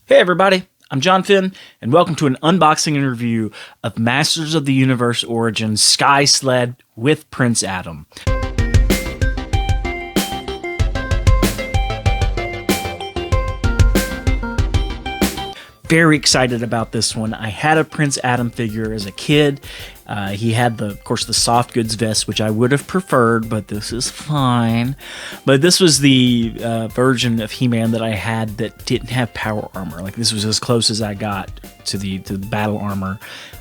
Hey everybody, I'm John Finn, and welcome to an unboxing and review of Masters of the Universe Origins Sky Sled with Prince Adam. Very excited about this one. I had a Prince Adam figure as a kid. He had, of course, the soft goods vest, which I would have preferred, but this is fine. But this was the version of He-Man that I had that didn't have power armor. Like, this was as close as I got to the battle armor,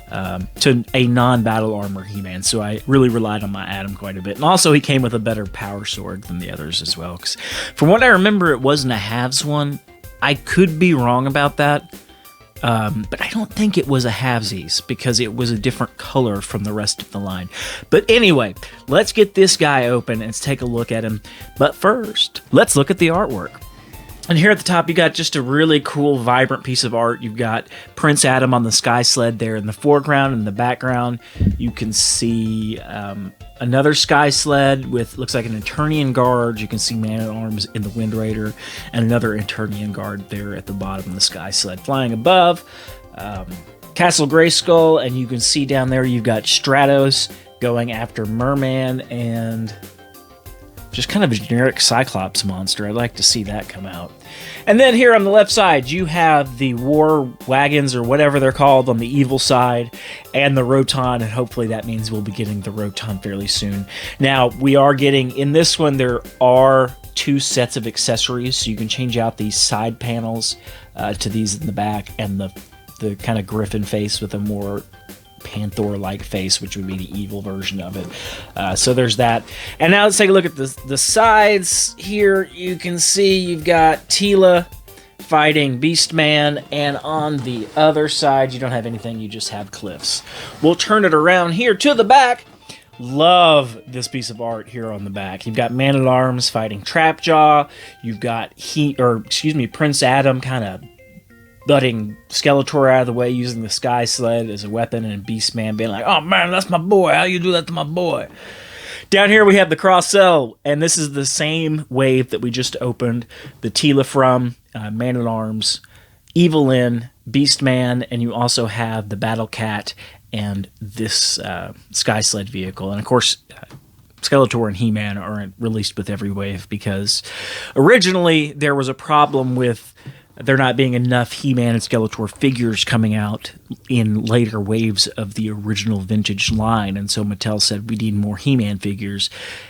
to a non-battle armor He-Man. So I really relied on my Adam quite a bit. And also, he came with a better power sword than the others as well. 'Cause from what I remember, it wasn't a halves one. I could be wrong about that. But I don't think it was a halvesies because it was a different color from the rest of the line. But anyway, let's get this guy open and let's take a look at him. But first, let's look at the artwork. And here at the top, you got just a really cool, vibrant piece of art. You've got Prince Adam on the Sky Sled there in the foreground. In the background, you can see another Sky Sled with, looks like an Eternian Guard. You can see Man-at-Arms in the Wind Raider, and another Eternian Guard there at the bottom of the Sky Sled. Flying above, Castle Grayskull, and you can see down there you've got Stratos going after Merman, and just kind of a generic Cyclops monster. I'd like to see that come out. And then here on the left side, you have the war wagons, or whatever they're called, on the evil side, and the Roton, and hopefully that means we'll be getting the Roton fairly soon. Now, we are getting, in this one, there are two sets of accessories, so you can change out these side panels to these in the back, and the kind of griffin face with a more Panther-like face, which would be the evil version of it. So there's that. And now let's take a look at the sides here. You can see you've got Teela fighting Beastman, and on the other side you don't have anything, you just have cliffs. We'll turn it around here to the back. Love this piece of art here on the back. You've got Man-at-Arms fighting Trapjaw. You've got Prince Adam kind of butting Skeletor out of the way using the Sky Sled as a weapon, and Beastman being like, "Oh man, that's my boy. How you do that to my boy?" Down here we have the cross cell, and this is the same wave that we just opened the Teela from, Man-at-Arms, Evelyn, Beastman, and you also have the Battle Cat and this Sky Sled vehicle. And of course, Skeletor and He-Man aren't released with every wave because originally there was a problem with there not being enough He-Man and Skeletor figures coming out in later waves of the original vintage line, and so Mattel said we need more He-Man figures,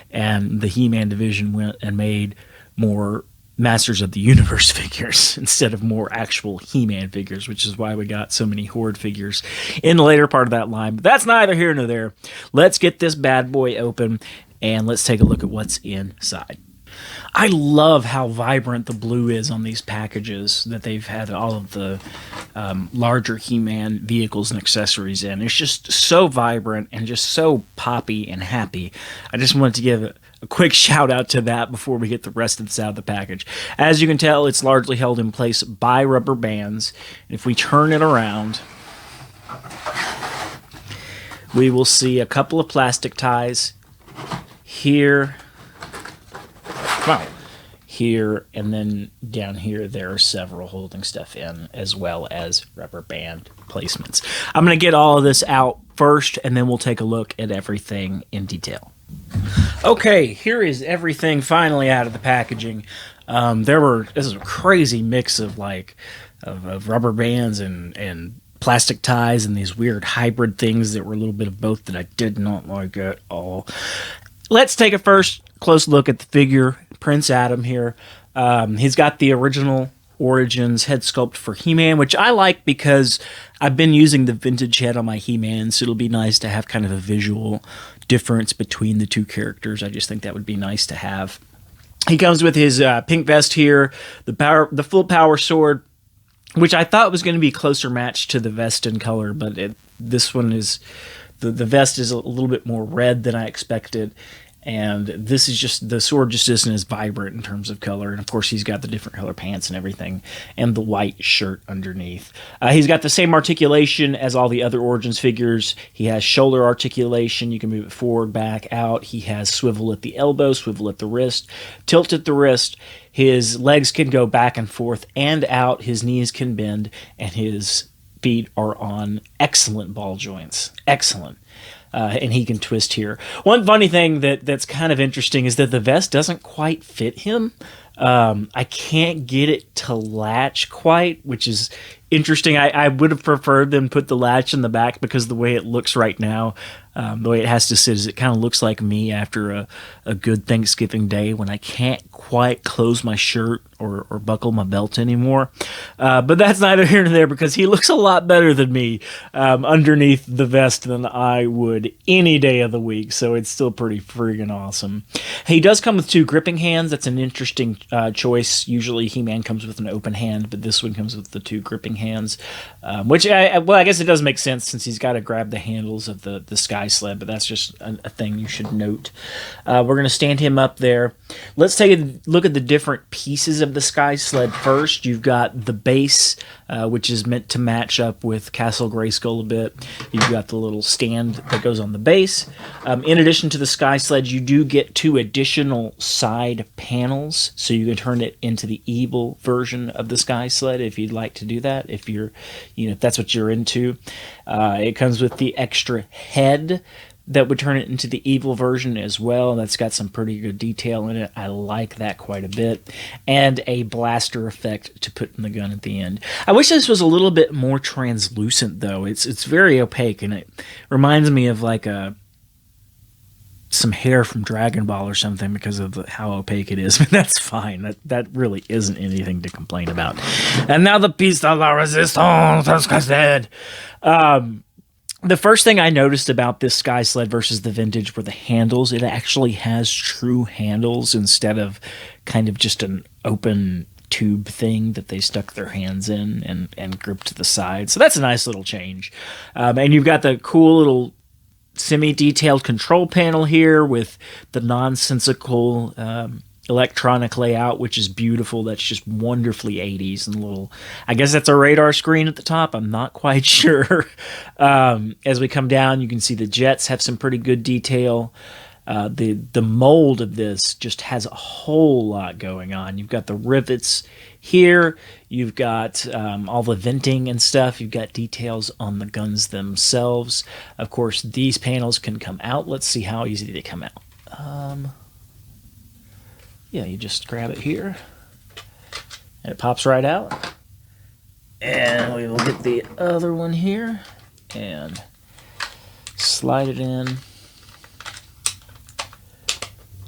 and the He-Man division went and made more Masters of the Universe figures instead of more actual He-Man figures, which is why we got so many Horde figures in the later part of that line. But that's neither here nor there. Let's get this bad boy open, and let's take a look at what's inside. I love how vibrant the blue is on these packages that they've had all of the larger He-Man vehicles and accessories in. It's just so vibrant and just so poppy and happy. I just wanted to give a quick shout out to that before we get the rest of this out of the package. As you can tell, it's largely held in place by rubber bands. If we turn it around, we will see a couple of plastic ties here. Wow. Here, and then down here there are several holding stuff in, as well as rubber band placements. I'm going to get all of this out first, and then we'll take a look at everything in detail. Okay, here is everything finally out of the packaging. This is a crazy mix of of rubber bands and plastic ties and these weird hybrid things that were a little bit of both that I did not like at all. Let's take a first close look at the figure, Prince Adam here. He's got the original Origins head sculpt for He-Man, which I like because I've been using the vintage head on my He-Man, so it'll be nice to have kind of a visual difference between the two characters. I just think that would be nice to have. He comes with his pink vest here, the full power sword, which I thought was going to be closer matched to the vest in color, but this one is the vest is a little bit more red than I expected. And this is just, the sword just isn't as vibrant in terms of color. And of course, he's got the different color pants and everything, and the white shirt underneath. He's got the same articulation as all the other Origins figures. He has shoulder articulation. You can move it forward, back, out. He has swivel at the elbow, swivel at the wrist, tilt at the wrist. His legs can go back and forth and out. His knees can bend, and his feet are on excellent ball joints. Excellent. And he can twist here. One funny thing that's kind of interesting is that the vest doesn't quite fit him. I can't get it to latch quite, which is interesting. I would have preferred them put the latch in the back, because the way it looks right now, the way it has to sit, is it kind of looks like me after a good Thanksgiving day when I can't quite close my shirt or buckle my belt anymore. But that's neither here nor there, because he looks a lot better than me underneath the vest than I would any day of the week. So it's still pretty friggin' awesome. He does come with 2 gripping hands. That's an interesting choice. Usually He-Man comes with an open hand, but this one comes with the 2 gripping hands, which I guess it does make sense since he's got to grab the handles of the Sky Sled, but that's just a thing you should note. We're going to stand him up there. Let's take a look at the different pieces of the Sky Sled first. You've got the base, which is meant to match up with Castle Grayskull a bit. You've got the little stand that goes on the base. In addition to the Sky Sled, you do get 2 additional side panels, so you can turn it into the evil version of the Sky Sled if you'd like to do that, if that's what you're into. It comes with the extra head that would turn it into the evil version as well. That's got some pretty good detail in it. I like that quite a bit. And a blaster effect to put in the gun at the end. I wish this was a little bit more translucent, though. It's very opaque, and it reminds me of like some hair from Dragon Ball or something, because of how opaque it is. But that's fine. That really isn't anything to complain about. And now the piece de la resistance, as I said. The first thing I noticed about this Sky Sled versus the vintage were the handles. It actually has true handles instead of kind of just an open tube thing that they stuck their hands in and gripped to the side. So that's a nice little change. And you've got the cool little semi-detailed control panel here with the nonsensical electronic layout, which is beautiful. That's just wonderfully 80s, and little, I guess that's a radar screen at the top. I'm not quite sure. As we come down, you can see the jets have some pretty good detail. The mold of this just has a whole lot going on. You've got the rivets here. You've got all the venting and stuff. You've got details on the guns themselves. Of course, these panels can come out. Let's see how easy they come out. Yeah, you just grab it here, and it pops right out. And we will get the other one here, and slide it in.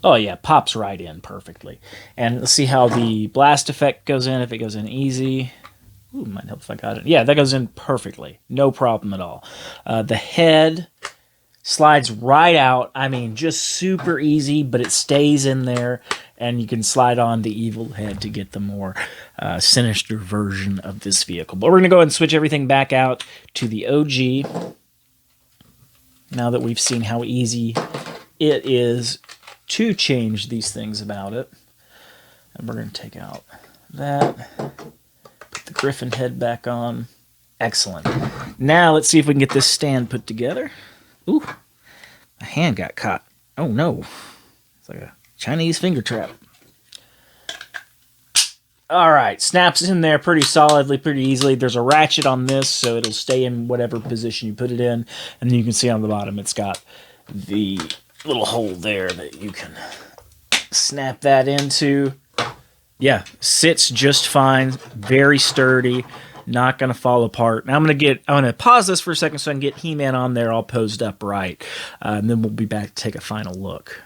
Oh yeah, pops right in perfectly. And let's see how the blast effect goes in, if it goes in easy. Ooh, might help if I got it. Yeah, that goes in perfectly. No problem at all. The head slides right out. I mean, just super easy, but it stays in there. And you can slide on the evil head to get the more sinister version of this vehicle. But we're going to go ahead and switch everything back out to the OG. Now that we've seen how easy it is to change these things about it. And we're going to take out that. Put the Griffin head back on. Excellent. Now let's see if we can get this stand put together. Ooh, my hand got caught. Oh no. It's like a Chinese finger trap. All right, snaps in there pretty solidly, pretty easily. There's a ratchet on this, so it'll stay in whatever position you put it in. And then you can see on the bottom, it's got the little hole there that you can snap that into. Yeah, sits just fine, very sturdy, not going to fall apart. Now I'm going to pause this for a second so I can get He-Man on there all posed up right. And then we'll be back to take a final look.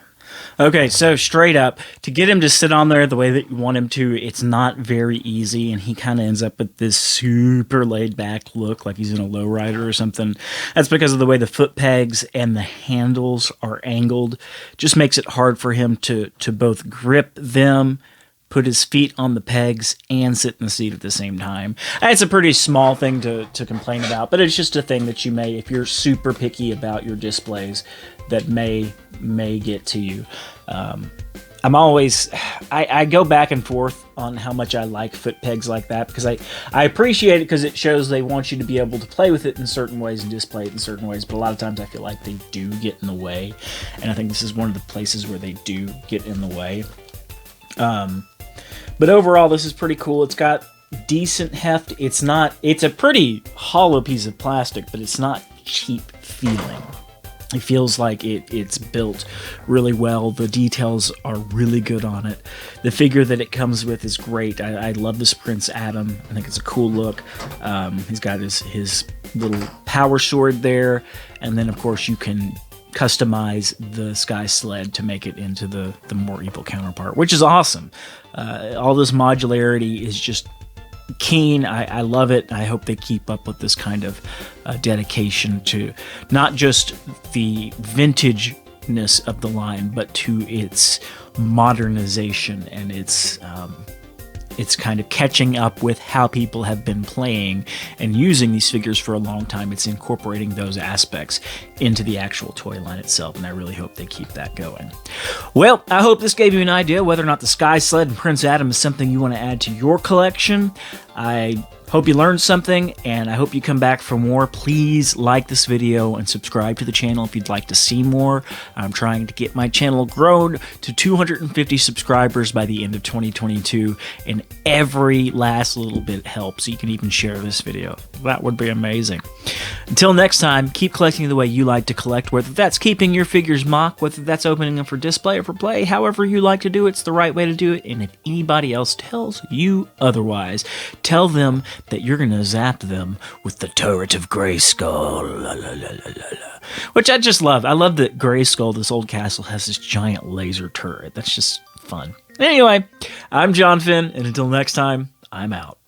Okay, so straight up, to get him to sit on there the way that you want him to, it's not very easy, and he kind of ends up with this super laid-back look, like he's in a lowrider or something. That's because of the way the foot pegs and the handles are angled. Just makes it hard for him to both grip them put his feet on the pegs, and sit in the seat at the same time. It's a pretty small thing to complain about, but it's just a thing that you may, if you're super picky about your displays, that may get to you. I'm always, I go back and forth on how much I like foot pegs like that, because I appreciate it because it shows they want you to be able to play with it in certain ways and display it in certain ways, but a lot of times I feel like they do get in the way, and I think this is one of the places where they do get in the way. But overall, this is pretty cool. It's got decent heft. It's a pretty hollow piece of plastic, but it's not cheap feeling. It feels like it's built really well. The details are really good on it. The figure that it comes with is great. I love this Prince Adam. I think it's a cool look. He's got his little power sword there. And then, of course, you can customize the Sky Sled to make it into the more evil counterpart, which is awesome. All this modularity is just keen. I love it. I hope they keep up with this kind of dedication to not just the vintageness of the line, but to its modernization and its kind of catching up with how people have been playing and using these figures for a long time. It's incorporating those aspects into the actual toy line itself, and I really hope they keep that going. Well, I hope this gave you an idea whether or not the Sky Sled and Prince Adam is something you want to add to your collection. I hope you learned something, and I hope you come back for more. Please like this video and subscribe to the channel if you'd like to see more. I'm trying to get my channel grown to 250 subscribers by the end of 2022, and every last little bit helps. You can even share this video. That would be amazing. Until next time, keep collecting the way you like to collect, whether that's keeping your figures mock, whether that's opening them for display or for play. However you like to do it's the right way to do it, and if anybody else tells you otherwise, tell them that you're going to zap them with the turret of Grayskull. La, la, la, la, la. Which I just love. I love that Grayskull, this old castle, has this giant laser turret. That's just fun. Anyway, I'm John Finn, and until next time, I'm out.